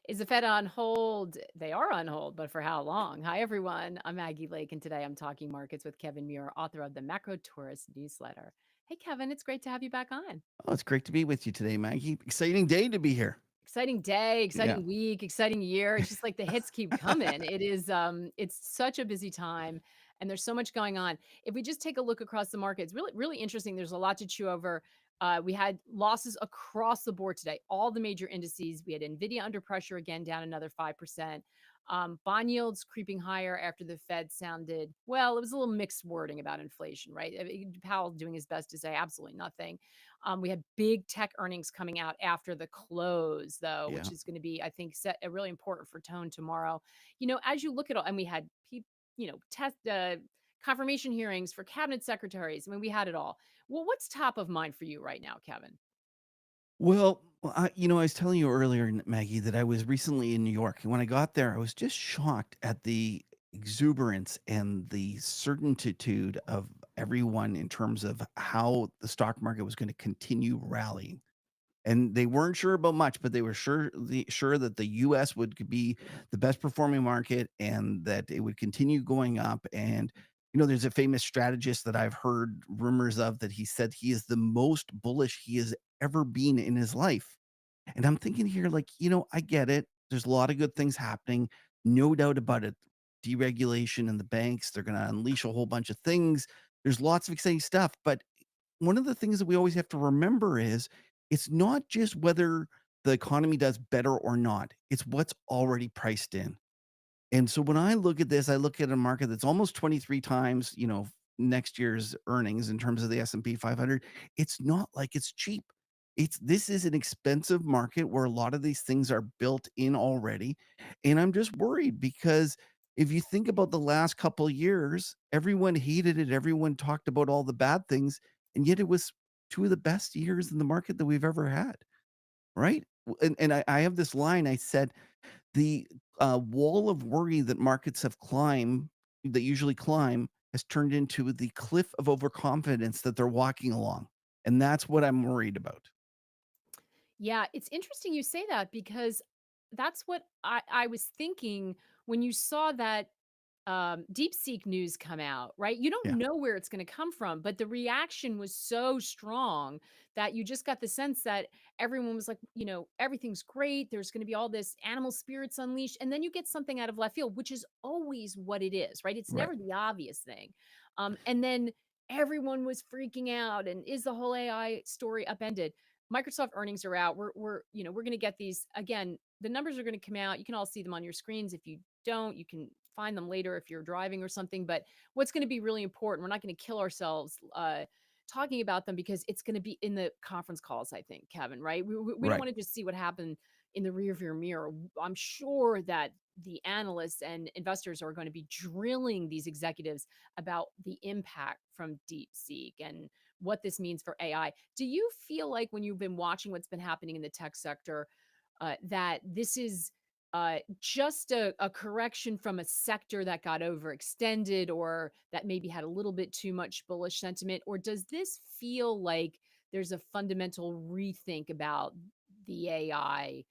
Is the Fed on hold? They are on hold, but for how long? Hi, everyone. I'm Maggie Lake, and today I'm talking markets with Kevin Muir, author of the Macro Tourist newsletter. Hey, Kevin, it's great to have you back on. Oh, it's great to be with you today, Maggie. Exciting day to be here. Exciting day, Yeah. exciting week, exciting year. It's just like the hits keep coming. It's such a busy time and there's so much going on. If we just take a look across the market, it's really interesting. There's a lot to chew over. We had losses across the board today. All the major indices. We had Nvidia under pressure again, down another 5%. Bond yields creeping higher after the Fed sounded, well, it was a little mixed wording about inflation, right? I mean, Powell doing his best to say absolutely nothing. We had big tech earnings coming out after the close, though, Yeah. which is going to be, I think, set really important for tone tomorrow. As you look at all, and we had test confirmation hearings for cabinet secretaries. I mean, we had it all. Well, what's top of mind for you right now, Kevin? Well, I was telling you earlier, Maggie, that I was recently in New York. And when I got there, I was just shocked at the exuberance and the certitude of everyone in terms of how the stock market was going to continue rallying. And they weren't sure about much, but they were sure that the US would be the best performing market and that it would continue going up. And there's a famous strategist that I've heard rumors of that he said he is the most bullish he has ever been in his life. And I'm thinking here, like, I get it. There's a lot of good things happening, no doubt about it. Deregulation in the banks, they're going to unleash a whole bunch of things. There's lots of exciting stuff, but one of the things that we always have to remember is it's not just whether the economy does better or not, it's what's already priced in. And so when I look at this, I look at a market that's almost 23 times, next year's earnings in terms of the S&P 500. It's not like it's cheap. This is an expensive market where a lot of these things are built in already. And I'm just worried because if you think about the last couple years, everyone hated it, everyone talked about all the bad things, and yet it was two of the best years in the market that we've ever had, right? And I have this line, I said, the wall of worry that markets have climbed, that usually climb, has turned into the cliff of overconfidence that they're walking along. And that's what I'm worried about. Yeah, it's interesting you say that because that's what I was thinking when you saw that DeepSeek news come out, right? You don't Yeah, know where it's going to come from, but the reaction was so strong that you just got the sense that everyone was like, everything's great. There's going to be all this animal spirits unleashed. And then you get something out of left field, which is always what it is, right? It's right. never the obvious thing. And then everyone was freaking out. And is the whole AI story upended? Microsoft earnings are out. We're going to get these again. The numbers are going to come out. You can all see them on your screens. If you don't, you can find them later if you're driving or something. But what's going to be really important, we're not going to kill ourselves talking about them because it's going to be in the conference calls, I think, Kevin, right? We don't Right. want to just see what happened in the rearview mirror. I'm sure that the analysts and investors are going to be drilling these executives about the impact from DeepSeek and what this means for AI. Do you feel like when you've been watching what's been happening in the tech sector, that this is just a correction from a sector that got overextended or that maybe had a little bit too much bullish sentiment? Or does this feel like there's a fundamental rethink about the AI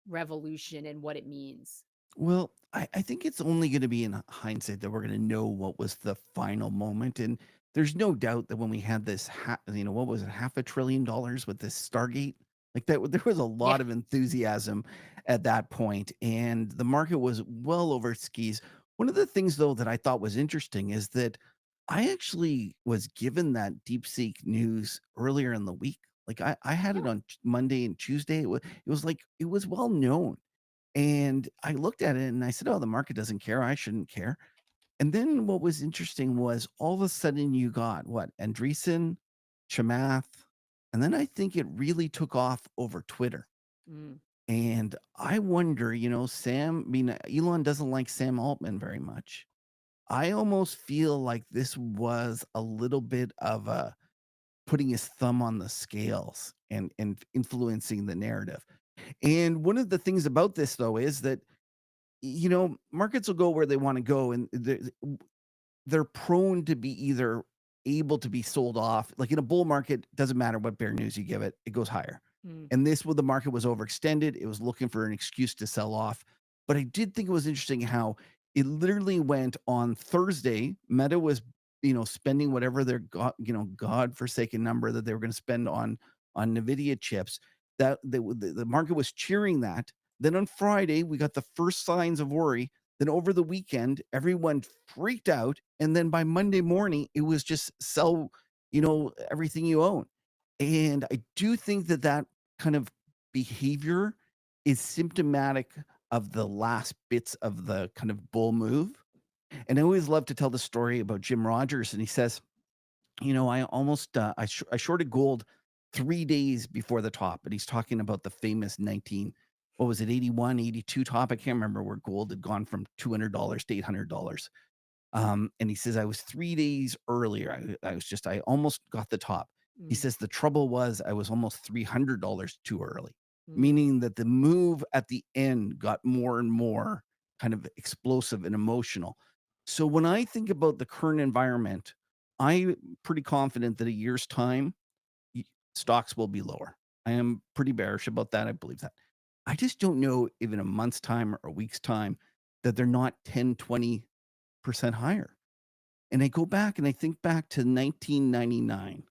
revolution and what it means? Well, I think it's only going to be in hindsight that we're going to know what was the final moment. And there's no doubt that when we had this, what was it, $500 billion with this Stargate, like that, there was a Yeah. lot of enthusiasm at that point, and the market was well over its skis. One of the things, though, that I thought was interesting is that I actually was given that DeepSeek news earlier in the week. Like I had it Yeah. on Monday and Tuesday. It was like it was well known, and I looked at it and I said, "Oh, the market doesn't care. I shouldn't care." And then what was interesting was all of a sudden you got what? Andreessen, Chamath, and then I think it really took off over Twitter. Mm. And I wonder, Elon doesn't like Sam Altman very much. I almost feel like this was a little bit of a putting his thumb on the scales and influencing the narrative. And one of the things about this though is that markets will go where they want to go, and they're prone to be either able to be sold off. Like in a bull market, doesn't matter what bear news you give it, it goes higher. Mm. And this the market was overextended. It was looking for an excuse to sell off. But I did think it was interesting how it literally went on Thursday. Meta was, spending whatever their godforsaken number that they were going to spend on Nvidia chips. That the market was cheering that. Then on Friday, we got the first signs of worry. Then over the weekend, everyone freaked out, and then by Monday morning, it was just sell, everything you own. And I do think that that kind of behavior is symptomatic of the last bits of the kind of bull move. And I always love to tell the story about Jim Rogers, and he says, I almost I shorted gold 3 days before the top, and he's talking about the famous 19, what was it, 81, 82 top. I can't remember where gold had gone from $200 to $800. And he says, I was 3 days earlier. I almost got the top. He Mm. says, the trouble was I was almost $300 too early, Mm. meaning that the move at the end got more and more kind of explosive and emotional. So when I think about the current environment, I'm pretty confident that a year's time, y- stocks will be lower. I am pretty bearish about that. I believe that. I just don't know if in a month's time or a week's time that they're not 10, 20% higher. And I go back and I think back to 1999.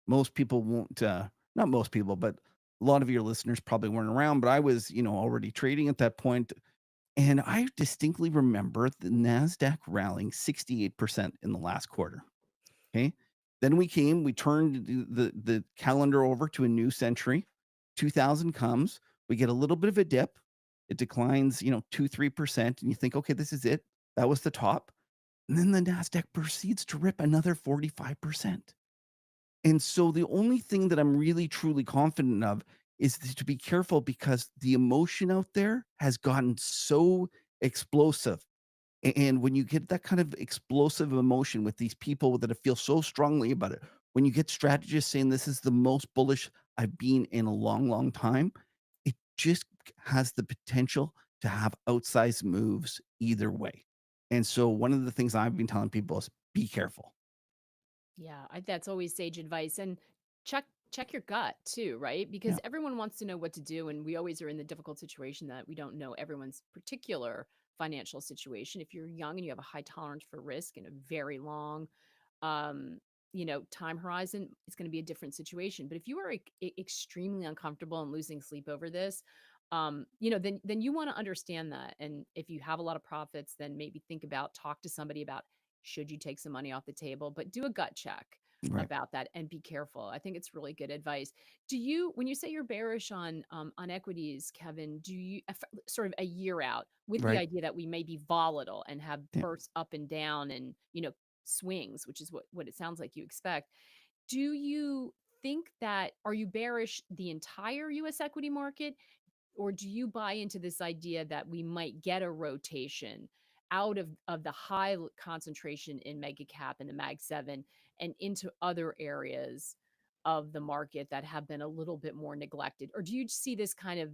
Most people won't, not most people, but a lot of your listeners probably weren't around, but I was, already trading at that point. And I distinctly remember the NASDAQ rallying 68% in the last quarter. Okay. Then we turned the calendar over to a new century. 2000 comes, we get a little bit of a dip. It declines, 2, 3%. And you think, okay, this is it. That was the top. And then the NASDAQ proceeds to rip another 45%. And so the only thing that I'm really truly confident of is to be careful because the emotion out there has gotten so explosive. And when you get that kind of explosive emotion with these people that feel so strongly about it, when you get strategists saying this is the most bullish I've been in a long, long time, it just has the potential to have outsized moves either way. And so one of the things I've been telling people is be careful. Yeah, that's always sage advice. And check your gut too, right? Yeah. Because everyone wants to know what to do, and we always are in the difficult situation that we don't know everyone's particular financial situation. If you're young and you have a high tolerance for risk and a very long um, time horizon, it's going to be a different situation. But if you are extremely uncomfortable and losing sleep over this, then you want to understand that. And if you have a lot of profits, then maybe talk to somebody about should you take some money off the table, but do a gut check Right. about that and be careful. I think it's really good advice. When you say you're bearish on equities, Kevin, do you sort of a year out with the Right. idea that we may be volatile and have Yeah. bursts up and down and swings, which is what it sounds like you expect. Do you think that are you bearish the entire US equity market, or do you buy into this idea that we might get a rotation out of the concentration in mega cap and the mag 7 and into other areas of the market that have been a little bit more neglected, or do you see this kind of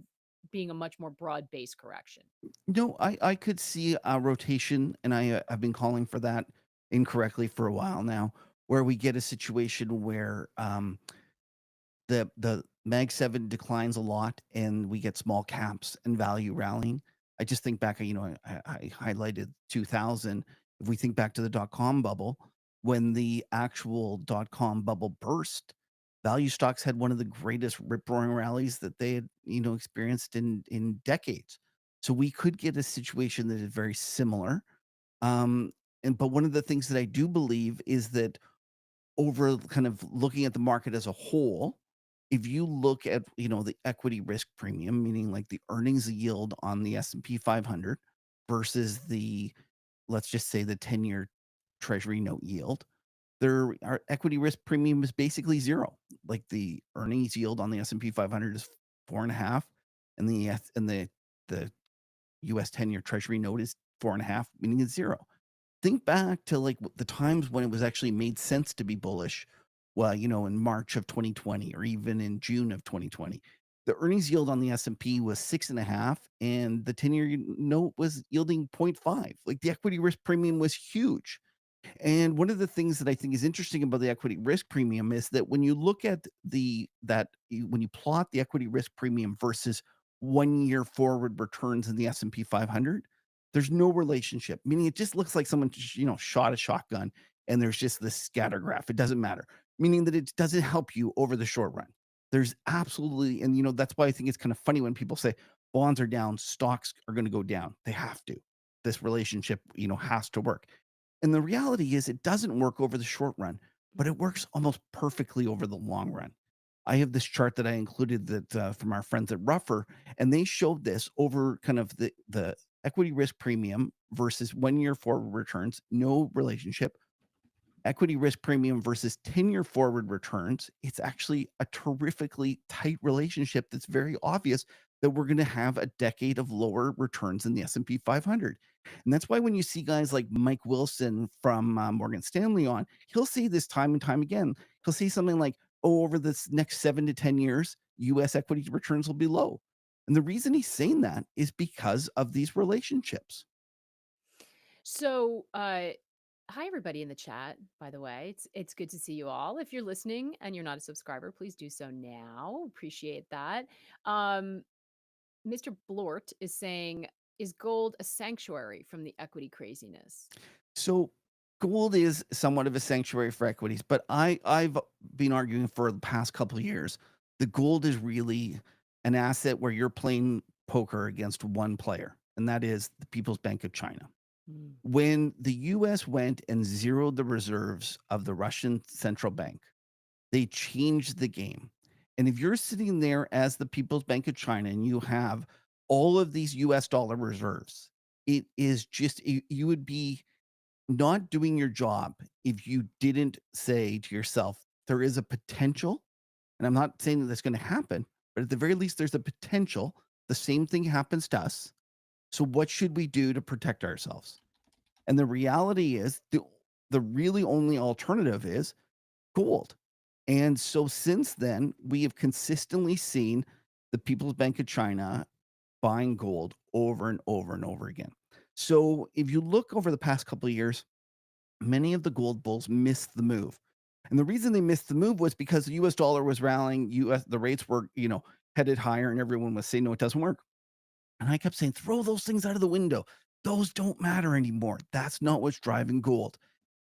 being a much more broad based correction? No, I could see a rotation, and I've been calling for that incorrectly for a while now, where we get a situation where the Mag 7 declines a lot and we get small caps and value rallying. I just think back, I highlighted 2000. If we think back to the dot com bubble, when the actual dot com bubble burst, value stocks had one of the greatest rip roaring rallies that they had, experienced in decades. So we could get a situation that is very similar. Um, but one of the things that I do believe is that over kind of looking at the market as a whole, if you look at, the equity risk premium, meaning like the earnings yield on the S&P 500 versus the, let's just say the 10-year treasury note yield, our equity risk premium is basically zero. Like the earnings yield on the S&P 500 is 4.5, and the US 10-year treasury note is 4.5, meaning it's zero. Think back to like the times when it was actually made sense to be bullish. Well, in March of 2020 or even in June of 2020, the earnings yield on the S&P was 6.5 and the 10-year note was yielding 0.5. Like the equity risk premium was huge. And one of the things that I think is interesting about the equity risk premium is that when you look at when you plot the equity risk premium versus 1 year forward returns in the S&P 500, there's no relationship. Meaning it just looks like someone shot a shotgun and there's just this scatter graph. It doesn't matter. Meaning that it doesn't help you over the short run. There's absolutely, and that's why I think it's kind of funny when people say bonds are down, stocks are going to go down. They have to. This relationship, has to work. And the reality is it doesn't work over the short run, but it Mhm. works almost perfectly over the long run. I have this chart that I included that from our friends at Ruffer, and they showed this over kind of the equity risk premium versus 1 year forward returns, no relationship. Equity risk premium versus 10-year forward returns, it's actually a terrifically tight relationship that's very obvious that we're going to have a decade of lower returns in the S&P 500. And that's why when you see guys like Mike Wilson from Morgan Stanley on, he'll say this time and time again. He'll say something like, "Oh, over this next 7 to 10 years, US equity returns will be low." And the reason he's saying that is because of these relationships. So, hi everybody in the chat, by the way. It's good to see you all. If you're listening and you're not a subscriber, please do so now. Appreciate that. Um, Mr. Blort is saying, is gold a sanctuary from the equity craziness? So gold is somewhat of a sanctuary for equities, but I've been arguing for the past couple of years the gold is really an asset where you're playing poker against one player, and that is the People's Bank of China. Mm. When the US went and zeroed the reserves of the Russian central bank, they changed the game. And if you're sitting there as the People's Bank of China and you have all of these US dollar reserves, it is just you would be not doing your job if you didn't say to yourself, there is a potential, and I'm not saying that that's going to happen, but at the very least, there's a potential the same thing happens to us. So, what should we do to protect ourselves? And the reality is, the really only alternative is gold. And so, since then, we have consistently seen the People's Bank of China buying gold over and over and over again. So, if you look over the past couple of years, many of the gold bulls missed the move. And the reason they missed the move was because the US dollar was rallying, the rates were, headed higher and everyone was saying no it doesn't work. And I kept saying throw those things out of the window. Those don't matter anymore. That's not what's driving gold.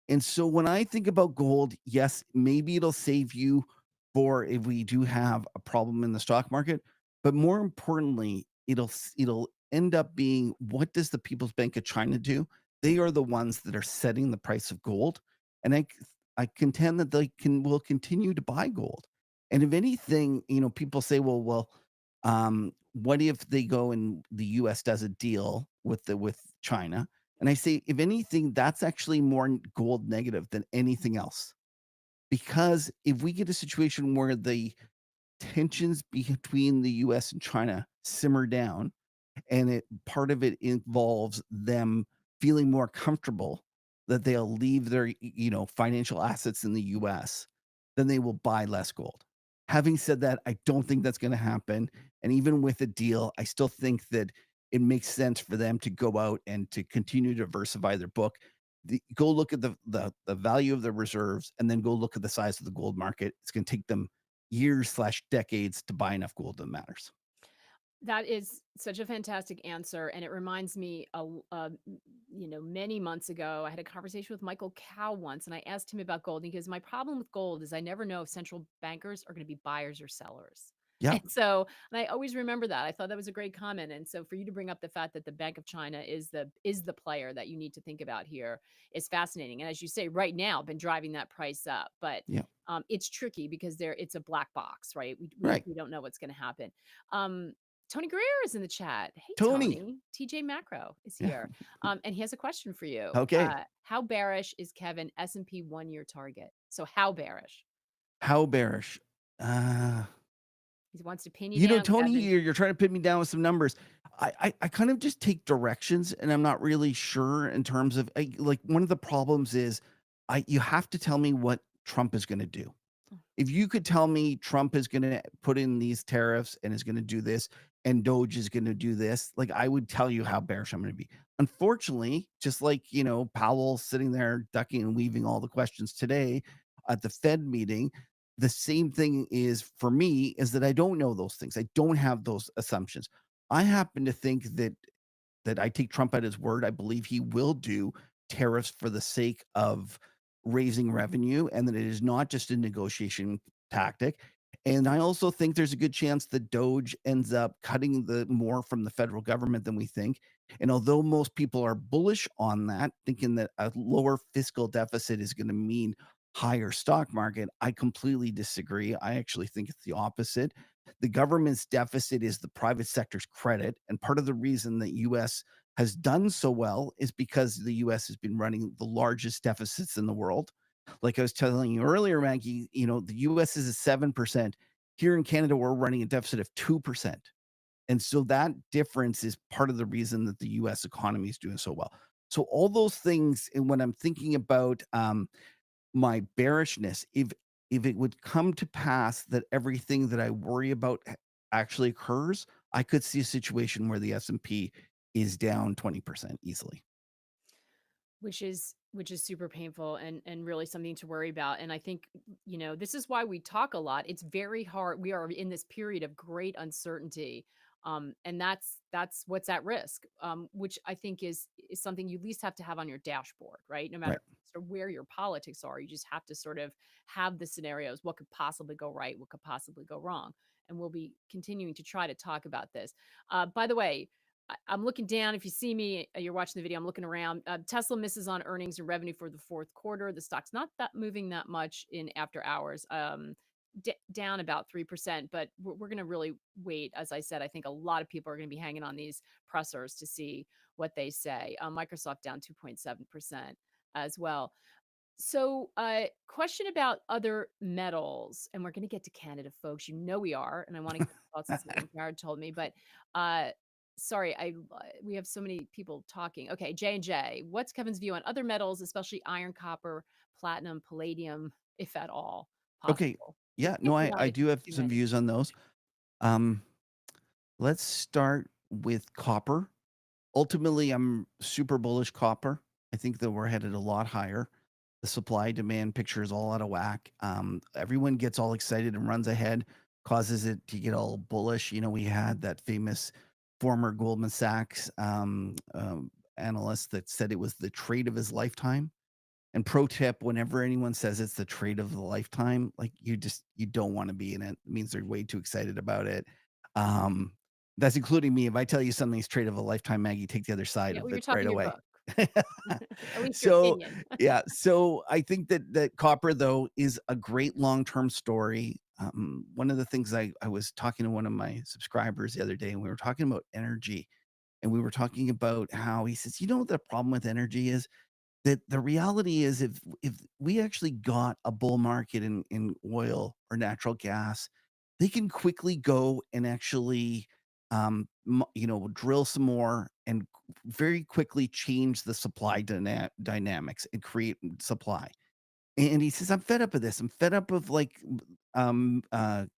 And so when I think about gold, yes, maybe it'll save you for if we do have a problem in the stock market, but more importantly, it'll end up being what does the People's Bank of China do? They are the ones that are setting the price of gold, and I contend that they will continue to buy gold. And if anything, people say, what if they go and the US does a deal with China? And I say, if anything, that's actually more gold negative than anything else. Because if we get a situation where the tensions between the US and China simmer down, and part of it involves them feeling more comfortable that they'll leave their financial assets in the US, then they will buy less gold. Having said that, I don't think that's going to happen, and even with a deal, I still think that it makes sense for them to go out and to continue to diversify their book. Go look at the value of the reserves and then go look at the size of the gold market. It's going to take them years slash decades to buy enough gold that matters. That is such a fantastic answer, and it reminds me, many months ago, I had a conversation with Michael Cow once, and I asked him about gold. And he goes, "My problem with gold is I never know if central bankers are going to be buyers or sellers." Yeah, And I always remember that. I thought that was a great comment. And so for you to bring up the fact that the Bank of China is the player that you need to think about here is fascinating. And as you say, right now, been driving that price up, but yeah, it's tricky because it's a black box, right? right. We don't know what's going to happen. Um, Tony Greer is in the chat. Hey, Tony. Tony. TJ Macro is Yeah. here. And he has a question for you. Okay. How bearish is Kevin S&P 1 year target? So how bearish? How bearish? Uh, He wants to pin you down, Tony, Kevin. you're trying to pin me down with some numbers. I kind of just take directions, and I'm not really sure in terms of like one of the problems is you have to tell me what Trump is going to do. If you could tell me Trump is going to put in these tariffs and is going to do this, and Doge is gonna do this, like, I would tell you how bearish I'm gonna be. Unfortunately, just like, Powell sitting there ducking and weaving all the questions today at the Fed meeting, the same thing is for me is that I don't know those things. I don't have those assumptions. I happen to think that I take Trump at his word. I believe he will do tariffs for the sake of raising revenue and that it is not just a negotiation tactic. And I also think there's a good chance that Doge ends up cutting the more from the federal government than we think. And although most people are bullish on that, thinking that a lower fiscal deficit is going to mean higher stock market, I completely disagree. I actually think it's the opposite. The government's deficit is the private sector's credit, and part of the reason that US has done so well is because the US has been running the largest deficits in the world. Like I was telling you earlier, Maggie, the US is a 7%. Here in Canada, we're running a deficit of 2%. And so that difference is part of the reason that the US economy is doing so well. So all those things, and when I'm thinking about my bearishness, if it would come to pass that everything that I worry about actually occurs, I could see a situation where the S&P is down 20% easily. Which is super painful and really something to worry about. And I think, this is why we talk a lot. It's very hard. We are in this period of great uncertainty. And that's what's at risk, which I think is something you at least have to have on your dashboard, right? No matter Right. sort of where your politics are, you just have to sort of have the scenarios. What could possibly go right? What could possibly go wrong? And we'll be continuing to try to talk about this. By the way, I'm looking down. If you see me, you're watching the video, I'm looking around. Tesla misses on earnings and revenue for the fourth quarter. The stock's not that moving that much in after hours, down about 3%. But we're going to really wait. As I said, I think a lot of people are going to be hanging on these pressers to see what they say. Microsoft down 2.7% as well. So, question about other metals, and we're going to get to Canada, folks. We are, and I want to get your thoughts on something Jared told me. But sorry, we have so many people talking. Okay, J and J. What's Kevin's view on other metals, especially iron, copper, platinum, palladium, if at all Okay. possible? We Yeah, no, can't get I on it do have too some many. views on those. Um, let's start with copper. Ultimately, I'm super bullish copper. I think that we're headed a lot higher. The supply demand picture is all out of whack. Everyone gets all excited and runs ahead, causes it to get all bullish. We had that famous former Goldman Sachs analyst that said it was the trade of his lifetime. And pro tip, whenever anyone says it's the trade of the lifetime, like you don't want to be in it. It means they're way too excited about it. Um, that's including me. If I tell you something's trade of a lifetime, Maggie, take the other side Yeah, of well, you're it right talking your away. book, at least your So opinion. yeah, so I think that copper though is a great long-term story. One of the things I was talking to one of my subscribers the other day, and we were talking about energy, and we were talking about how he says, what the problem with energy is? That the reality is if we actually got a bull market in oil or natural gas, they can quickly go and actually, drill some more and very quickly change the supply dynamics and create supply. And he says, "I'm fed up of this. I'm fed up of like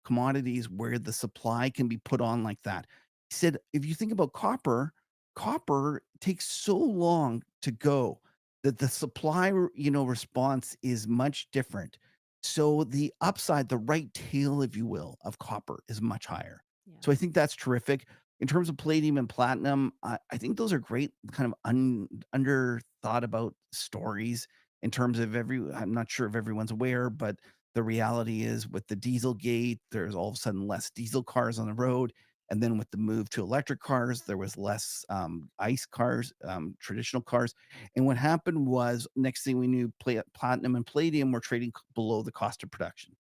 commodities where the supply can be put on like that." He said, "If you think about copper, copper takes so long to go that the supply, response is much different. So the upside, the right tail, if you will, of copper is much higher. Yeah. So I think that's terrific. In terms of palladium and platinum, I think those are great, kind of under thought about stories in terms of I'm not sure if everyone's aware, but the reality is with the diesel gate, there's all of a sudden less diesel cars on the road. And then with the move to electric cars, there was less ICE cars, traditional cars. And what happened was, next thing we knew, platinum and palladium were trading below the cost of production.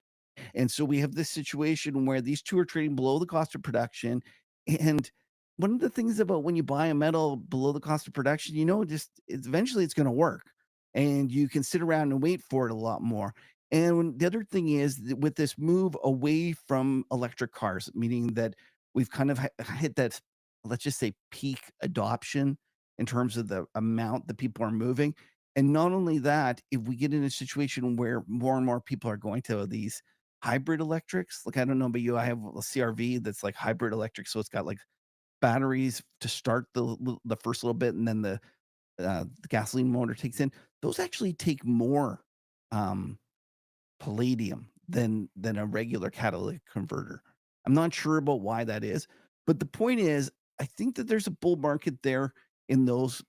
And so we have this situation where these 2 are trading below the cost of production, and one of the things about when you buy a metal below the cost of production, just eventually it's gonna work, and you can sit around and wait for it a lot more. And the other thing is that with this move away from electric cars, meaning that we've kind of hit that, let's just say, peak adoption in terms of the amount that people are moving. And not only that, if we get in a situation where more and more people are going to these hybrid electrics. Like, I don't know about you, I have a CRV that's like hybrid electric, so it's got like batteries to start the first little bit, and then the gasoline motor takes in, those actually take more, um, palladium than a regular catalytic converter. I'm not sure about why that is, but the point is, I think that there's a bull market there in those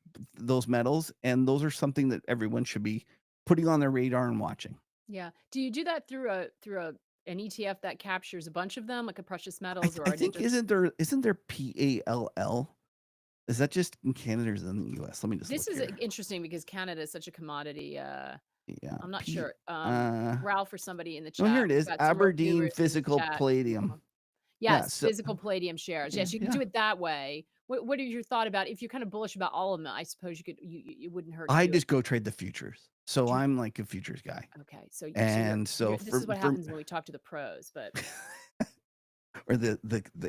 metals, and those are something that everyone should be putting on their radar and watching. Yeah. Do you do that through a an ETF that captures a bunch of them, like a precious metals I or an think index? isn't there PALL? Is that just in Canada or is it in the US? Let me just This look is here. interesting because Canada is such a commodity. Yeah, I'm not sure. Ralph or somebody in the no, here chat. it We've is, got some Aberdeen viewers in the Physical chat. Palladium. Yeah, Yes, so physical palladium shares. yeah, Yes, you can yeah. do it that way. What is your thought about if you're kind of bullish about all of them? I suppose you could. It wouldn't hurt to I do it. just go trade the futures. So I'm like a futures guy. Okay, so And so you're this for is what for happens when we talk to the pros, but or the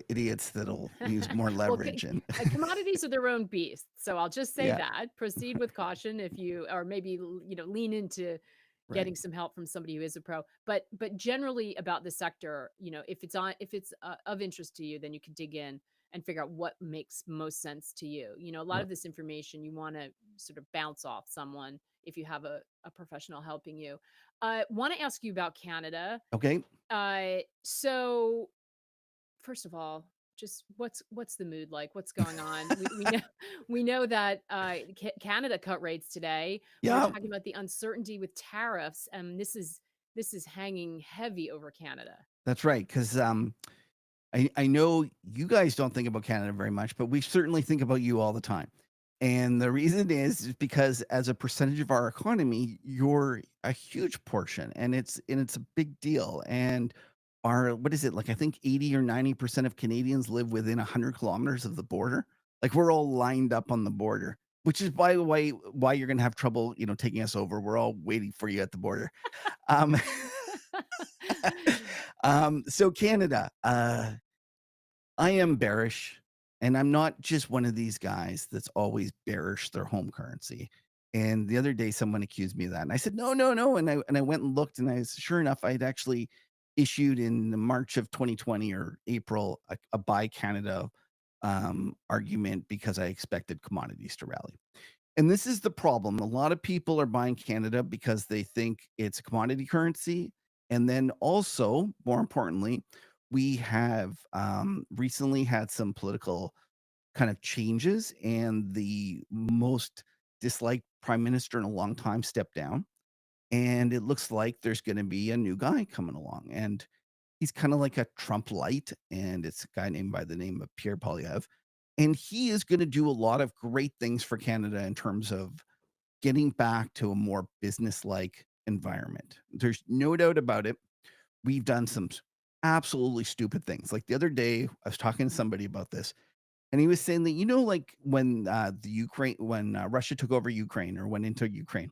idiots that'll use more well, leverage and commodities are their own beast. So I'll just say yeah, that. Proceed with caution if you or maybe, lean into right. getting some help from somebody who is a pro. But generally about the sector, if it's of interest to you, then you can dig in and figure out what makes most sense to you. A lot Right. of this information you want to sort of bounce off someone if you have a professional helping you. Want to ask you about Canada. Okay. So first of all, just what's the mood like? What's going on? We know we know that Canada cut rates today. We were Yeah, talking about the uncertainty with tariffs, and this is hanging heavy over Canada. that's right. Because I know you guys don't think about Canada very much, but we certainly think about you all the time. And the reason is because as a percentage of our economy, you're a huge portion and it's a big deal. And our what is it like? I think 80 or 90% of Canadians live within 100 kilometers of the border. Like we're all lined up on the border, which is by the way why you're gonna have trouble, taking us over. We're all waiting for you at the border. Um, so Canada, I am bearish, and I'm not just one of these guys that's always bearish their home currency. And the other day, someone accused me of that, and I said, "No, no, no." And I went and looked, and sure enough, I'd actually issued in the March of 2020 or April a buy Canada argument because I expected commodities to rally. And this is the problem. A lot of people are buying Canada because they think it's a commodity currency. And then also, more importantly, we have recently had some political kind of changes, and the most disliked prime minister in a long time stepped down. And it looks like there's going to be a new guy coming along. And he's kind of like a Trump light. And it's a guy named by the name of Pierre Polyev. And he is going to do a lot of great things for Canada in terms of getting back to a more business-like environment. There's no doubt about it. We've done some absolutely stupid things. Like the other day, I was talking to somebody about this, and he was saying that, like when Russia took over Ukraine or went into Ukraine,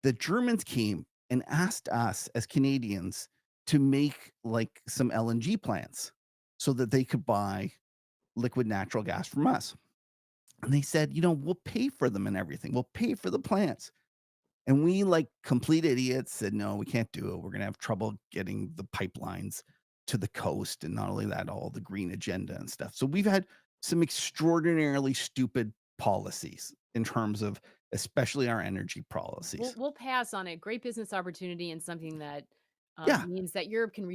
the Germans came and asked us as Canadians to make like some LNG plants so that they could buy liquid natural gas from us. And they said, we'll pay for them and everything. We'll pay for the plants. And we, like complete idiots, said, "No, we can't do it. We're gonna have trouble getting the pipelines to the coast, and not only that, all the green agenda and stuff." So we've had some extraordinarily stupid policies in terms of especially our energy We'll policies. we'll pass on a great business opportunity and something that Yeah, means that Europe can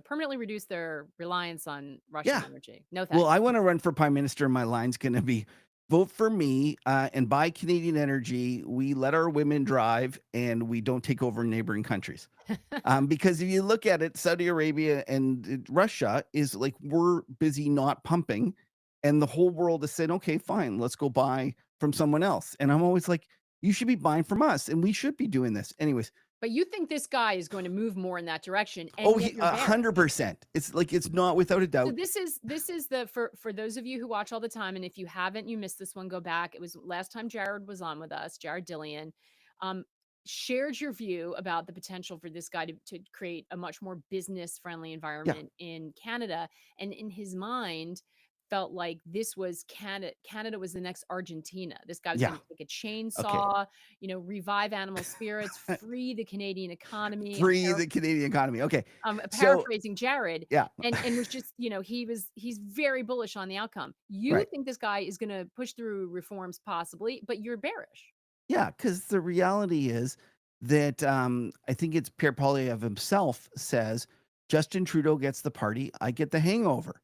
permanently reduce their reliance on Russian yeah. energy. No Well, thanks. I wanna run for prime minister, and my line's gonna be, "Vote for me, and buy Canadian energy. We let our women drive, and we don't take over neighboring countries." Because if you look at it, Saudi Arabia and Russia is like we're busy not pumping, and the whole world is saying, "Okay, fine, let's go buy from someone else." And I'm always like, "You should be buying from us, and we should be doing this." Anyways, But you think this guy is going to move more in that direction, oh, and yet he you're bearish. 100%. It's like it's not without a So doubt. this is the for those of you who watch all the time, and if you haven't, you missed this one, go back. It was last time Jared was on with us, Jared Dillian, um, shared your view about the potential for this guy to create a much more business friendly Yeah, environment in Canada. And in his mind, felt like this was Canada was the next Argentina. This guy was Yeah. gonna take a Okay. chainsaw, revive animal spirits, free the Canadian economy. Free the Canadian economy. Okay. I'm So, paraphrasing Jared, yeah. and was just, he's very bullish on the outcome. You Right. think this guy is gonna push through reforms possibly, but you're bearish. Yeah, because the reality is that, I think it's Pierre Poilievre himself says, "Justin Trudeau gets the party, I get the hangover."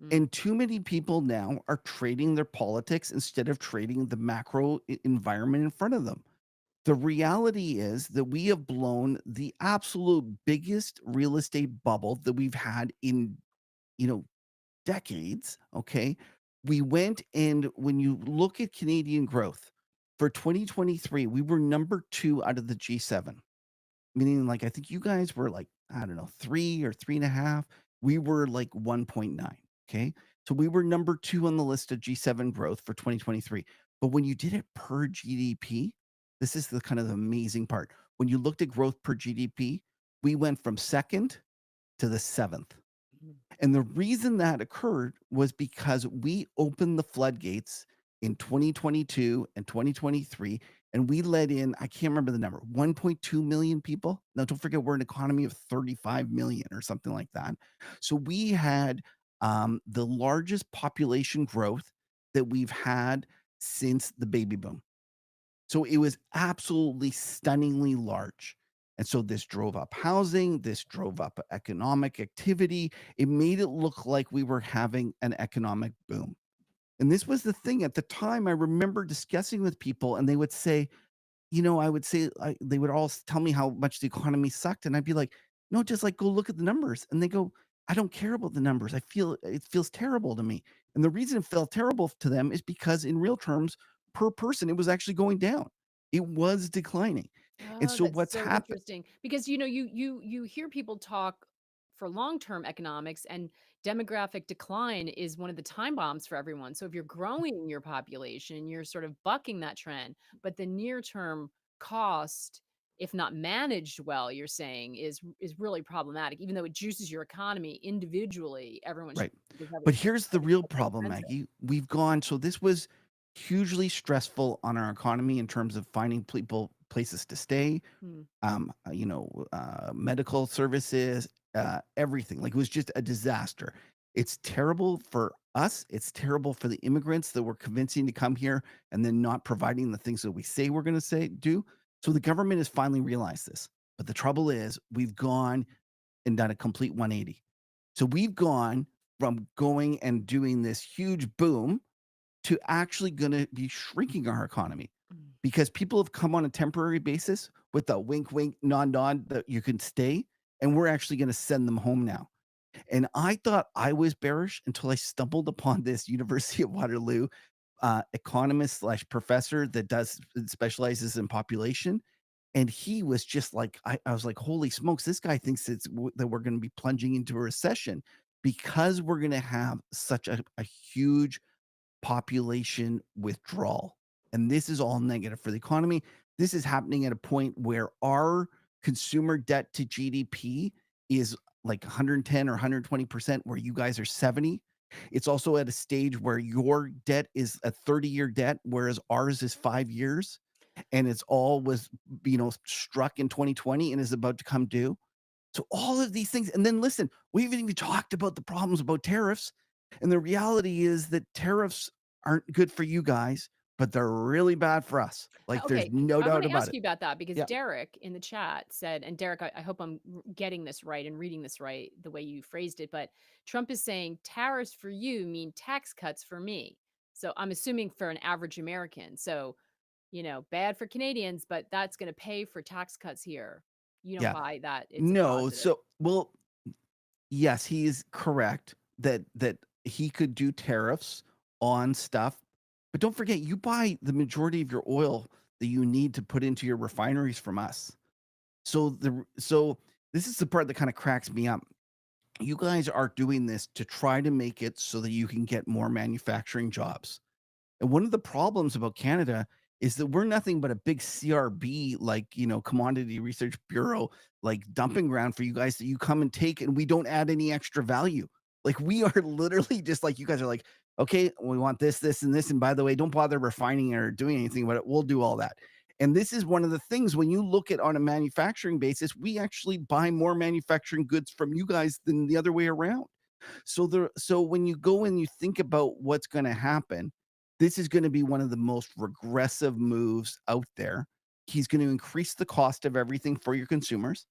Mm, And too many people now are trading their politics instead of trading the macro environment in front of them. The reality is that we have blown the absolute biggest real estate bubble that we've had in, you know, decades. Okay. We went, and when you look at Canadian growth for 2023, we were number two out of the G7. Meaning, like, I think you guys were like, I don't know, 3 or 3.5. We were like 1.9, okay? So we were number 2 on the list of G7 growth for 2023. But when you did it per GDP, this is the kind of the amazing part. When you looked at growth per GDP, we went from 2nd to the 7th. mhm. And the reason that occurred was because we opened the floodgates in 2022 and 2023, and we let in, I can't remember the number, 1.2 million people. Now, don't forget, we're an economy of 35 million or something like that. So we had the largest population growth that we've had since the baby boom. So it was absolutely stunningly large. And so this drove up housing, this drove up economic activity. It made it look like we were having an economic boom. And this was the thing at the time. I remember discussing with people, and they would say, I would say, they would all tell me how much the economy sucked. And I'd be like, no, just like go look at the numbers. And they go, I don't care about the numbers. It feels terrible to me. And the reason it felt terrible to them is because in real terms, per person, it was actually going down. It was declining. And Oh, so that's what's so happened? interesting because you hear people talk for long-term economics, and demographic decline is one of the time bombs for everyone. So if you're growing your population, you're sort of bucking that trend, but the near-term cost, if not managed well, you're saying is really problematic. Even though it juices your economy individually, everyone should Right. because But here's the real everything's problem, expensive. Maggie. We've gone, so this was hugely stressful on our economy in terms of finding people places to stay, Hmm. medical services, everything. Like, it was just a disaster. It's terrible for us. It's terrible for the immigrants that we're convincing to come here and then not providing the things that we say we're going to say do. So the government has finally realized this. But the trouble is, we've gone and done a complete 180. So we've gone from going and doing this huge boom to actually going to be shrinking our economy Mm. because people have come on a temporary basis with a wink, wink, nod, nod that you can stay. And we're actually going to send them home now. And I thought I was bearish until I stumbled upon this University of Waterloo economist slash professor that does specializes in population. And he was just like, I was like, holy smokes, this guy thinks that we're going to be plunging into a recession because we're going to have such a huge population withdrawal. And this is all negative for the economy. This is happening at a point where our consumer debt to GDP is like 110 or 120%, where you guys are 70. It's also at a stage where your debt is a 30-year debt, whereas ours is 5 years. And it's all was, struck in 2020 and is about to come due. So all of these things, and then listen, we haven't even talked about the problems about tariffs. And the reality is that tariffs aren't good for you guys, but they're really bad for us. Like, there's Okay, no I doubt wanna about ask it. you about that because Yeah, Derek in the chat said, and Derek, I hope I'm getting this right and reading this right the way you phrased it, but Trump is saying tariffs for you mean tax cuts for me. So I'm assuming for an average American. So, bad for Canadians, but that's gonna pay for tax cuts here. You don't yeah. buy that it's a No, positive. so well, yes, he is correct that he could do tariffs on stuff, but don't forget, you buy the majority of your oil that you need to put into your refineries from us. So this is the part that kind of cracks me up. You guys are doing this to try to make it so that you can get more manufacturing jobs. And one of the problems about Canada is that we're nothing but a big CRB, like, Commodity Research Bureau, like dumping ground for you guys that you come and take, and we don't add any extra value. Like, we are literally just like you guys are like, "Okay, we want this, this, and this, and by the way, don't bother refining or doing anything about it. We'll do all that." And this is one of the things when you look at on a manufacturing basis, we actually buy more manufacturing goods from you guys than the other way around. So when you go and you think about what's gonna happen, this is gonna be one of the most regressive moves out there. He's gonna increase the cost of everything for your consumers,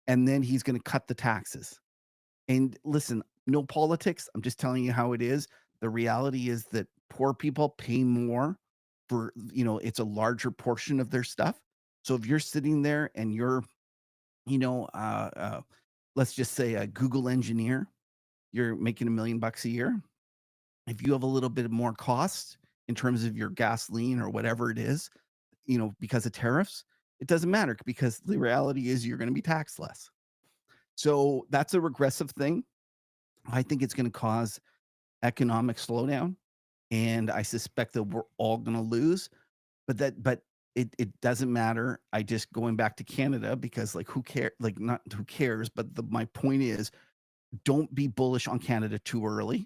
and then he's gonna cut the taxes. And listen, no politics. I'm just telling you how it is. The reality is that poor people pay more for, it's a larger portion of their stuff. So if you're sitting there and you're, you know, uh, uh, let's just say a Google engineer, you're making $1 million a year. If you have a little bit more cost in terms of your gasoline or whatever it is, because of tariffs, it doesn't matter because the reality is you're going to be taxed less. So that's a regressive thing. I think it's going to cause economic slowdown, and I suspect that we're all gonna lose, but it doesn't matter. I just going back to Canada because, like, who care like, not who cares, but my point is, don't be bullish on Canada too early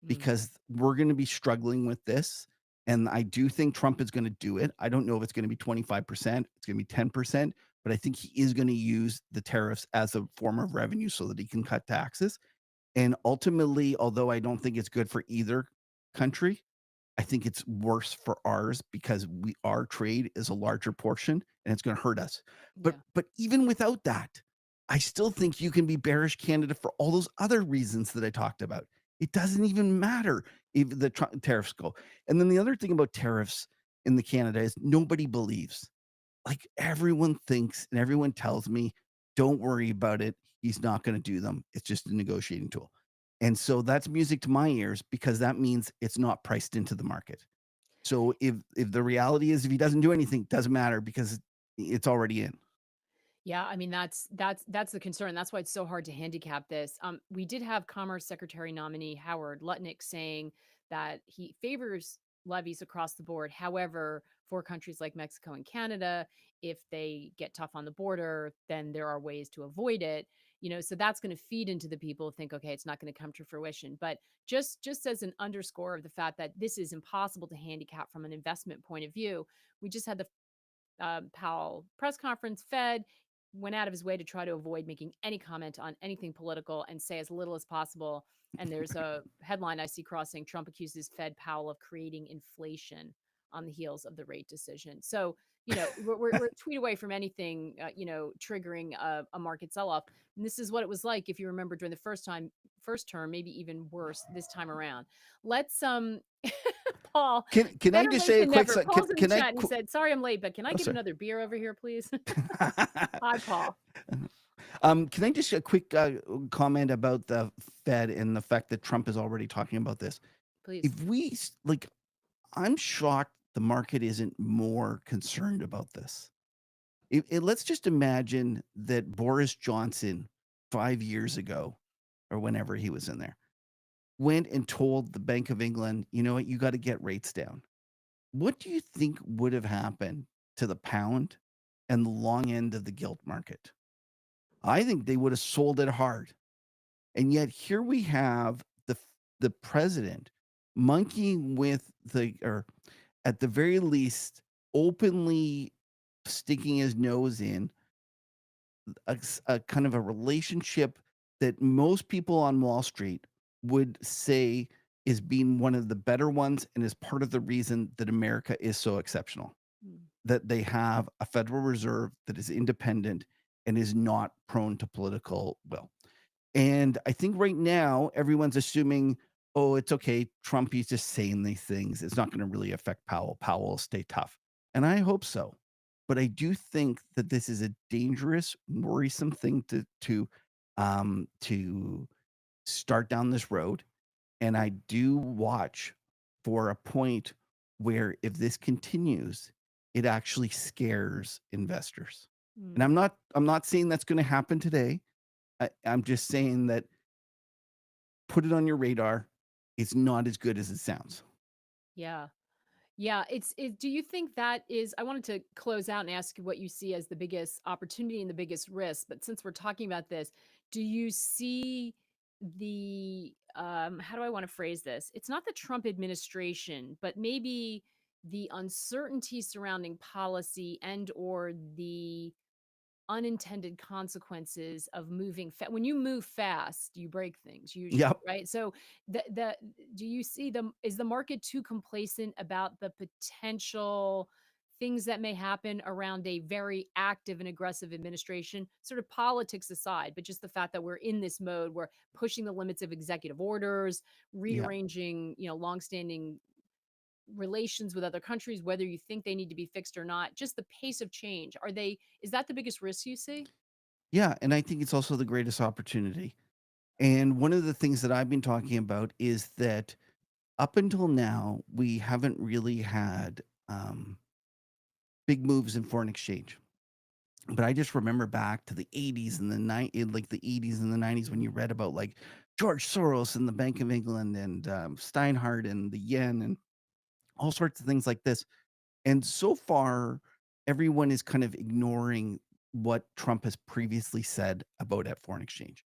Mm, because we're gonna be struggling with this, and I do think Trump is gonna do it. I don't know if it's gonna be 25%, it's gonna be 10%, but I think he is gonna use the tariffs as a form of revenue so that he can cut taxes. And ultimately, although I don't think it's good for either country, I think it's worse for ours because our trade is a larger portion and it's going to hurt us. But yeah. but even without that, I still think you can be bearish candidate for all those other reasons that I talked about. It doesn't even matter if the tariffs go. And then the other thing about tariffs in the Canada is nobody believes. Like, everyone thinks and everyone tells me, "Don't worry about it. He's not gonna do them. It's just a negotiating tool." And so that's music to my ears because that means it's not priced into the market. So if the reality is if he doesn't do anything, it doesn't matter because it's already in. Yeah, I mean that's the concern. That's why it's so hard to handicap this. We did have Commerce Secretary nominee Howard Lutnick saying that he favors levies across the board. However, for countries like Mexico and Canada, if they get tough on the border, then there are ways to avoid it. So that's going to feed into the people who think, okay, it's not going to come to fruition. But just as an underscore of the fact that this is impossible to handicap from an investment point of view, we just had the Powell press conference. Fed went out of his way to try to avoid making any comment on anything political and say as little as possible. And there's a headline I see crossing: Trump accuses Fed Powell of creating inflation on the heels of the rate decision. So, we're a tweet away from anything, triggering a market sell off. And this is what it was like, if you remember, during the first term, maybe even worse this time around. Let's Paul, Can I better just late say a than quick never. sec Paul's in the can I chat and he qu said, "Sorry I'm late, but can I oh, get sorry. another beer over here, please?" Hi, Paul. Can I just a quick, comment about the Fed and the fact that Trump is already talking about this? Please. If we s like, I'm shocked the market isn't more concerned about this. Let's just imagine that Boris Johnson 5 years ago, or whenever he was in there, went and told the Bank of England, "You know what? You gotta get rates down." What do you think would have happened to the pound and the long end of the gilt market? I think they would have sold it hard. And yet here we have the president monkeying with or at the very least, openly sticking his nose in a kind of a relationship that most people on Wall Street would say is being one of the better ones and is part of the reason that America is so exceptional. Mm. That they have a Federal Reserve that is independent and is not prone to political will. And I think right now everyone's assuming, oh, it's okay. Trump, he's just saying these things. It's not going to really affect Powell. Powell will stay tough. And I hope so. But I do think that this is a dangerous, worrisome thing to start down this road. And I do watch for a point where if this continues, it actually scares investors. And Mm. I'm not saying that's going to happen today. I'm just saying that put it on your radar. It's not as good as it sounds. Yeah. Yeah, do you think that is I wanted to close out and ask you what you see as the biggest opportunity and the biggest risk, but since we're talking about this, do you see the how do I want to phrase this? It's not the Trump administration, but maybe the uncertainty surrounding policy and or the unintended consequences of moving when you move fast, you break things usually, Yep. right? So the do you see is the market too complacent about the potential things that may happen around a very active and aggressive administration, sort of politics aside, but just the fact that we're in this mode, we're pushing the limits of executive orders, Yep. rearranging, longstanding relations with other countries, whether you think they need to be fixed or not, just the pace of change. Is that the biggest risk you see? Yeah, and I think it's also the greatest opportunity. And one of the things that I've been talking about is that up until now, we haven't really had big moves in foreign exchange. But I just remember back to the 80s and like the 80s and the 90s when you read about like George Soros and the Bank of England and Steinhardt and the yen and all sorts of things like this. And so far, everyone is kind of ignoring what Trump has previously said about at foreign exchange.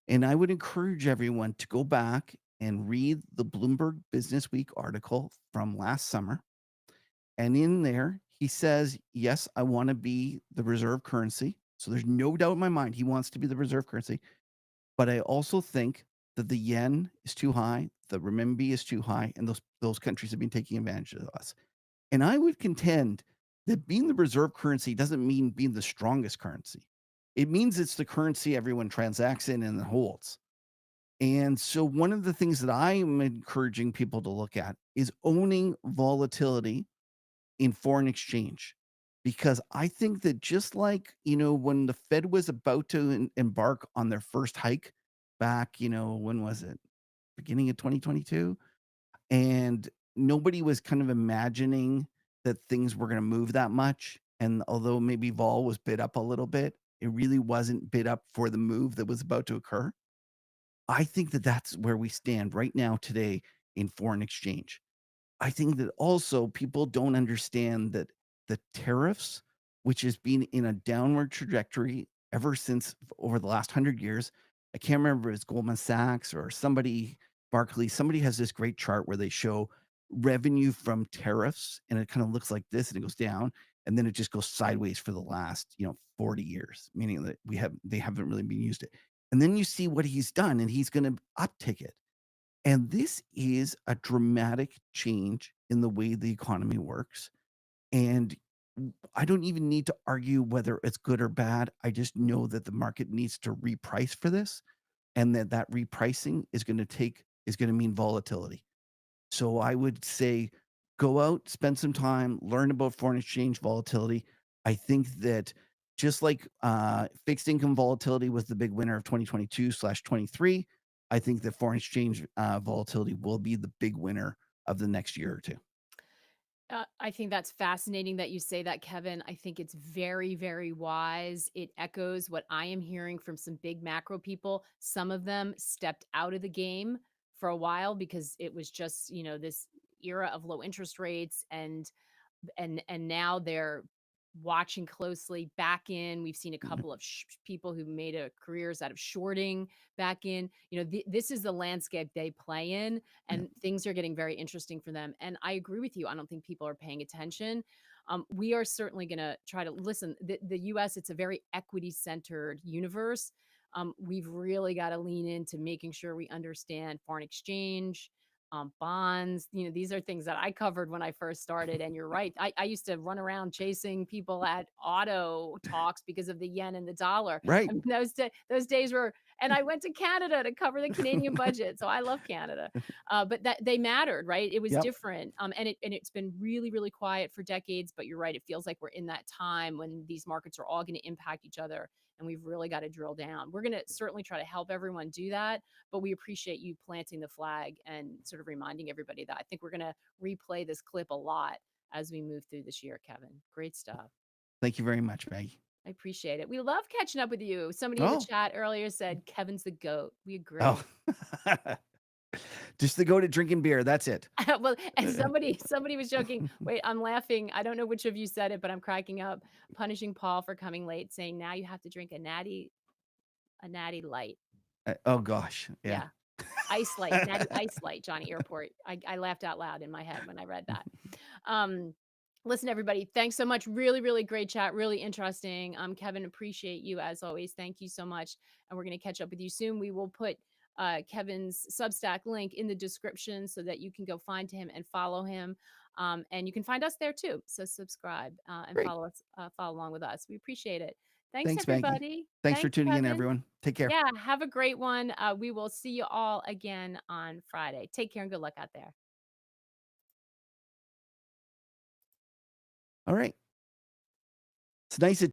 And I would encourage everyone to go back and read the Bloomberg Business Week article from last summer. And in there, he says, yes, I want to be the reserve currency. So there's no doubt in my mind he wants to be the reserve currency. But I also think that the yen is too high, the renminbi is too high, and those countries have been taking advantage of us. And I would contend that being the reserve currency doesn't mean being the strongest currency. It means it's the currency everyone transacts in and holds. And so one of the things that I am encouraging people to look at is owning volatility in foreign exchange. Because I think that just like, when the Fed was about to embark on their first hike back, when was it? Beginning of 2022? And nobody was kind of imagining that things were going to move that much. And although maybe vol was bid up a little bit, it really wasn't bid up for the move that was about to occur. I think that that's where we stand right now today in foreign exchange. I think that also people don't understand that the tariffs, which has been in a downward trajectory ever since over the last 100 years. I can't remember if it's Goldman Sachs or somebody, Barclays, somebody has this great chart where they show revenue from tariffs and it kind of looks like this and it goes down and then it just goes sideways for the last, 40 years, meaning that they haven't really been used it. And then you see what he's done and he's going to uptick it. And this is a dramatic change in the way the economy works. And I don't even need to argue whether it's good or bad. I just know that the market needs to reprice for this and that repricing is going to mean volatility. So I would say go out, spend some time, learn about foreign exchange volatility. I think that just like fixed income volatility was the big winner of 2022/23, I think that foreign exchange volatility will be the big winner of the next year or two. I think that's fascinating that you say that, Kevin. I think it's very, very wise. It echoes what I am hearing from some big macro people. Some of them stepped out of the game for a while because it was just, this era of low interest rates and now they're watching closely back in. We've seen a Mhm. couple of people who made a careers out of shorting back in. This is the landscape they play in, Yeah. and things are getting very interesting for them. And I agree with you. I don't think people are paying attention. We are certainly going to try to listen. The U.S. It's a very equity centered universe. We've really got to lean into making sure we understand foreign exchange, bonds. These are things that I covered when I first started. And you're right. I used to run around chasing people at auto talks because of the yen and the dollar. Right. I mean, those days were, and I went to Canada to cover the Canadian budget. So I love Canada. But that they mattered, right? It was Yep. different. And it's been really, really quiet for decades. But you're right. It feels like we're in that time when these markets are all going to impact each other. And we've really got to drill down. We're going to certainly try to help everyone do that, but we appreciate you planting the flag and sort of reminding everybody that. I think we're going to replay this clip a lot as we move through this year, Kevin. Great stuff. Thank you very much, Maggie. I appreciate it. We love catching up with you. Somebody in the Oh, chat earlier said Kevin's the goat. We oh, agree. just to go to drinking beer. That's it. Well, and somebody was joking. Wait, I'm laughing. I don't know which of you said it, but I'm cracking up, punishing Paul for coming late, saying now you have to drink a natty light. Oh gosh, yeah. Yeah. Ice Light, Natty Ice Light, Johnny Airport. I laughed out loud in my head when I read that. Um, Listen, everybody, thanks so much. Really, really great chat. Really interesting. Kevin, appreciate you as always. Thank you so much. And we're going to catch up with you soon. We will put Kevin's Substack link in the description so that you can go find him and follow him. And you can find us there too. So subscribe and Great. follow us, follow along with us. We appreciate it. Thanks, Thanks, Maggie. everybody. Thanks for Thanks, tuning in, Kevin. everyone. Take care. Yeah, have a great one. We will see you all again on Friday. Take care and good luck out there. All right. It's nice